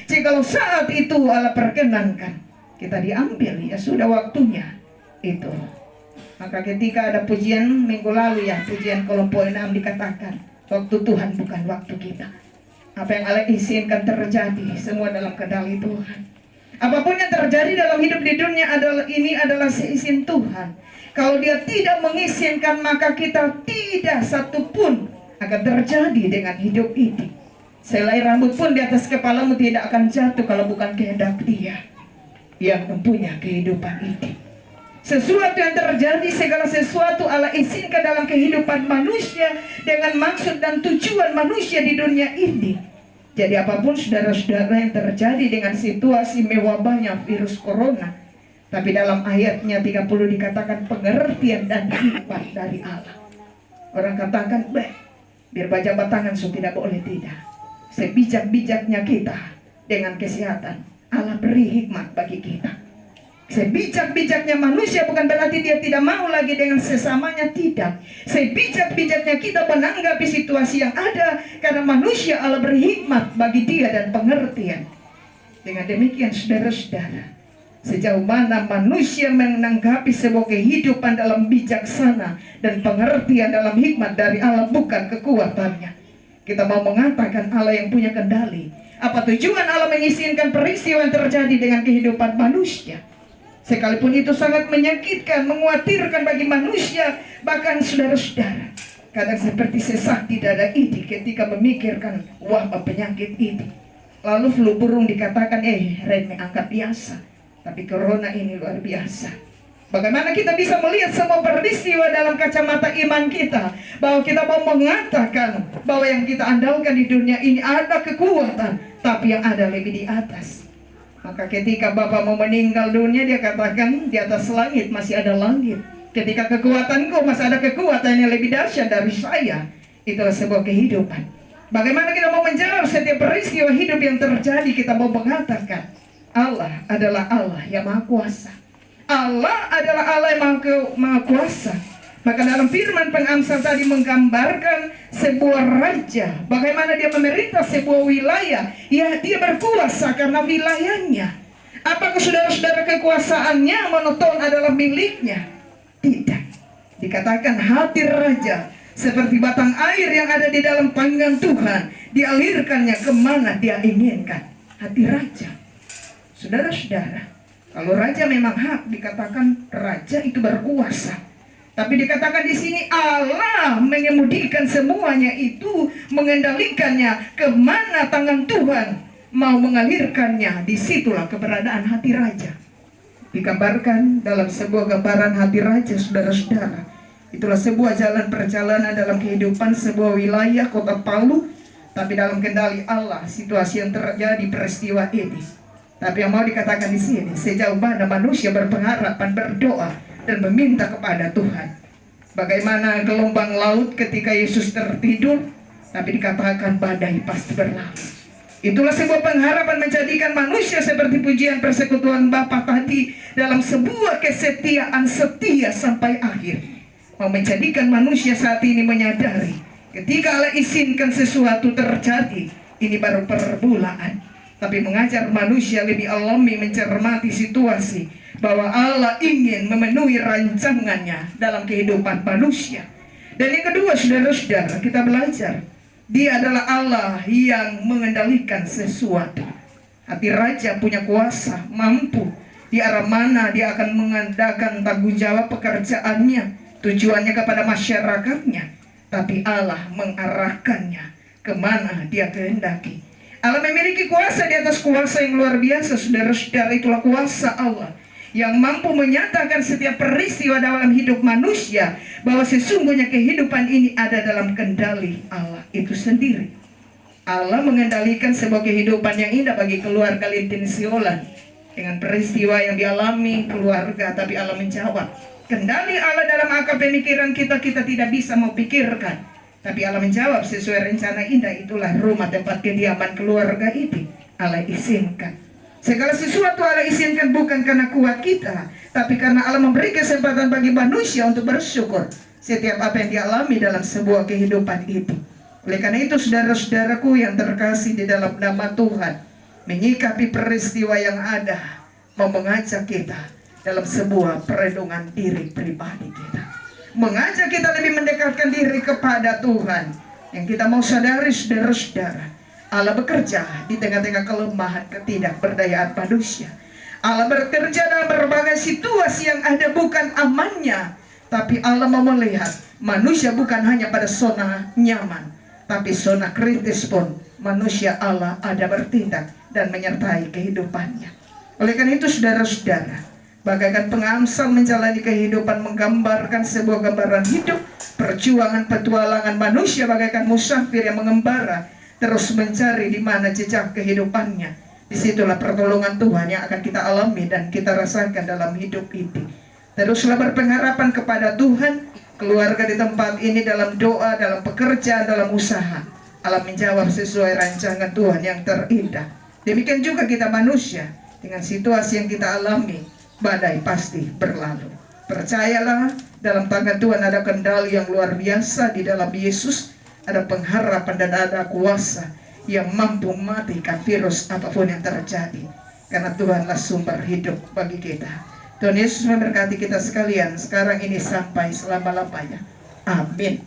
Jikalau saat itu Allah perkenankan kita diambil, ya sudah waktunya itu. Maka ketika ada pujian minggu lalu, ya pujian kelompok 6 dikatakan waktu Tuhan bukan waktu kita. Apa yang Allah izinkan terjadi semua dalam kendali Tuhan. Apapun yang terjadi dalam hidup di dunia adalah seizin Tuhan. Kalau Dia tidak mengizinkan, maka kita tidak satupun akan terjadi dengan hidup ini. Selai rambut pun di atas kepalamu tidak akan jatuh kalau bukan kehendak Dia yang mempunyai kehidupan ini. Sesuatu yang terjadi, segala sesuatu Allah izinkan dalam kehidupan manusia dengan maksud dan tujuan manusia di dunia ini. Jadi apapun saudara-saudara yang terjadi dengan situasi mewabahnya virus corona, tapi dalam ayatnya 30 dikatakan pengertian dan hikmat dari Allah. Orang katakan, biar baca batangan so tidak boleh tidak. Sebijak-bijaknya kita dengan kesehatan, Allah beri hikmat bagi kita. Sebijak-bijaknya manusia bukan berarti dia tidak mau lagi dengan sesamanya, tidak. Sebijak-bijaknya kita menanggapi situasi yang ada, karena manusia Allah beri hikmat bagi dia dan pengertian. Dengan demikian saudara-saudara, sejauh mana manusia menanggapi sebuah kehidupan dalam bijaksana dan pengertian dalam hikmat dari Allah, bukan kekuatannya. Kita mau mengatakan Allah yang punya kendali. Apa tujuan Allah mengizinkan peristiwa yang terjadi dengan kehidupan manusia? Sekalipun itu sangat menyakitkan, mengkhawatirkan bagi manusia, bahkan saudara-saudara, kadang seperti sesak di dada ini ketika memikirkan wabah penyakit ini. Lalu flu burung dikatakan, remeh angkat biasa. Tapi corona ini luar biasa. Bagaimana kita bisa melihat semua peristiwa dalam kacamata iman kita, bahwa kita mau mengatakan bahwa yang kita andalkan di dunia ini ada kekuatan, tapi yang ada lebih di atas. Maka ketika Bapa mau meninggal dunia, Dia katakan di atas langit masih ada langit. Ketika kekuatanku masih ada kekuatan yang lebih dahsyat dari saya. Itulah sebuah kehidupan. Bagaimana kita mau menjawab setiap peristiwa hidup yang terjadi? Kita mau mengatakan Allah adalah Allah yang Maha Kuasa. Allah adalah Allah yang Maha Kuasa. Maka dalam firman pengamsal tadi menggambarkan sebuah raja, bagaimana dia memerintah sebuah wilayah. Ya, dia berkuasa karena wilayahnya. Apakah saudara-saudara kekuasaannya monoton adalah miliknya? Tidak. Dikatakan hati raja seperti batang air yang ada di dalam panggang Tuhan, dialirkannya kemana Dia inginkan. Hati raja. Saudara-saudara, kalau raja memang hak, dikatakan raja itu berkuasa. Tapi dikatakan di sini Allah mengemudikan semuanya itu, mengendalikannya kemana tangan Tuhan mau mengalirkannya. Disitulah keberadaan hati raja. Digambarkan dalam sebuah gambaran hati raja, saudara-saudara. Itulah sebuah jalan perjalanan dalam kehidupan sebuah wilayah kota Palu, tapi dalam kendali Allah situasi yang terjadi peristiwa ini. Tapi yang mau dikatakan di sini, sejauh mana manusia berpengharapan, berdoa dan meminta kepada Tuhan. Bagaimana gelombang laut ketika Yesus tertidur, tapi dikatakan badai pasti berlalu. Itulah sebuah pengharapan menjadikan manusia seperti pujian persekutuan Bapa tadi, dalam sebuah kesetiaan setia sampai akhir. Mau menjadikan manusia saat ini menyadari, ketika Allah izinkan sesuatu terjadi, ini baru permulaan. Tapi mengajar manusia lebih alami mencermati situasi, bahwa Allah ingin memenuhi rancangannya dalam kehidupan manusia. Dan yang kedua, saudara-saudara, kita belajar Dia adalah Allah yang mengendalikan sesuatu. Hati raja punya kuasa, mampu di arah mana Dia akan mengadakan tanggung jawab pekerjaannya, tujuannya kepada masyarakatnya. Tapi Allah mengarahkannya kemana Dia kehendaki. Allah memiliki kuasa di atas kuasa yang luar biasa, saudara-saudara. Itulah kuasa Allah yang mampu menyatakan setiap peristiwa dalam hidup manusia, bahwa sesungguhnya kehidupan ini ada dalam kendali Allah itu sendiri. Allah mengendalikan sebuah kehidupan yang indah bagi keluarga Lintin Siolan. Dengan peristiwa yang dialami keluarga, tapi Allah menjawab. Kendali Allah dalam akal pemikiran kita tidak bisa mau pikirkan. Tapi Allah menjawab sesuai rencana indah. Itulah rumah tempat kediaman keluarga ini Allah izinkan. Segala sesuatu Allah izinkan bukan karena kuat kita, tapi karena Allah memberi kesempatan bagi manusia untuk bersyukur setiap apa yang dialami dalam sebuah kehidupan itu. Oleh karena itu saudara-saudaraku yang terkasih di dalam nama Tuhan, menyikapi peristiwa yang ada, mau mengajak kita dalam sebuah perenungan diri pribadi kita, mengajak kita lebih mendekatkan diri kepada Tuhan. Yang kita mau sadari, saudara-saudara, Allah bekerja di tengah-tengah kelemahan, ketidakberdayaan manusia. Allah bekerja dalam berbagai situasi yang ada, bukan amannya, tapi Allah mau melihat manusia bukan hanya pada zona nyaman, tapi zona kritis pun manusia Allah ada bertindak dan menyertai kehidupannya. Oleh karena itu, saudara-saudara, bagaikan pengamsal menjalani kehidupan, menggambarkan sebuah gambaran hidup, perjuangan petualangan manusia bagaikan musafir yang mengembara, terus mencari di mana jejak kehidupannya. Disitulah pertolongan Tuhan yang akan kita alami dan kita rasakan dalam hidup ini. Teruslah berpengharapan kepada Tuhan, keluarga di tempat ini dalam doa, dalam pekerjaan, dalam usaha. Allah menjawab sesuai rancangan Tuhan yang terindah. Demikian juga kita manusia, dengan situasi yang kita alami, badai pasti berlalu. Percayalah, dalam tangan Tuhan ada kendali yang luar biasa. Di dalam Yesus ada pengharapan dan ada kuasa yang mampu mematikan virus apapun yang terjadi, karena Tuhanlah sumber hidup bagi kita. Tuhan Yesus memberkati kita sekalian sekarang ini sampai selama-lamanya. Amin.